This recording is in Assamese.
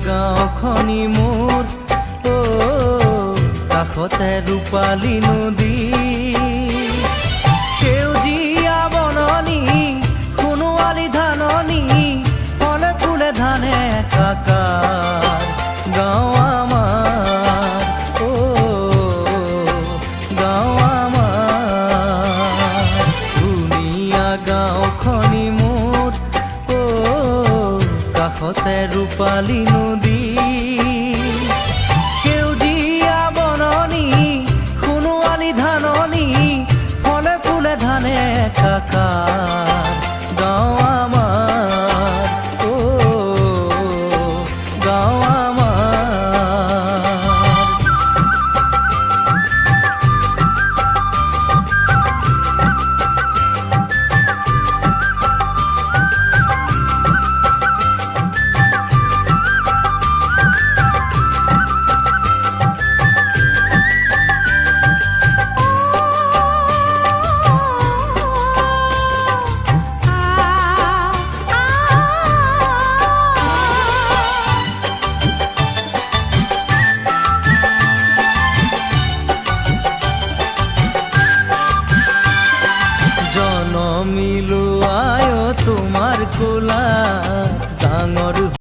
গাঁওখনি মোৰ কাষতে ৰূপালী নদী সেউজীয়া বননি সোণোৱালী ধাননি ফলে ফুলে ধানে একাকাৰ গাঁও আমাৰ গাঁও আমাৰ ধুনীয়া গাঁওখনি মোৰ কাষতে ৰূপালী নদী সেউজীয়া বননি সোণোৱালী ধাননি ফলে ফুলে ধানে একাকাৰ গাঁও আমাৰ গাঁও জনমিলো আয় তোমাৰ কোলা ডাঙৰ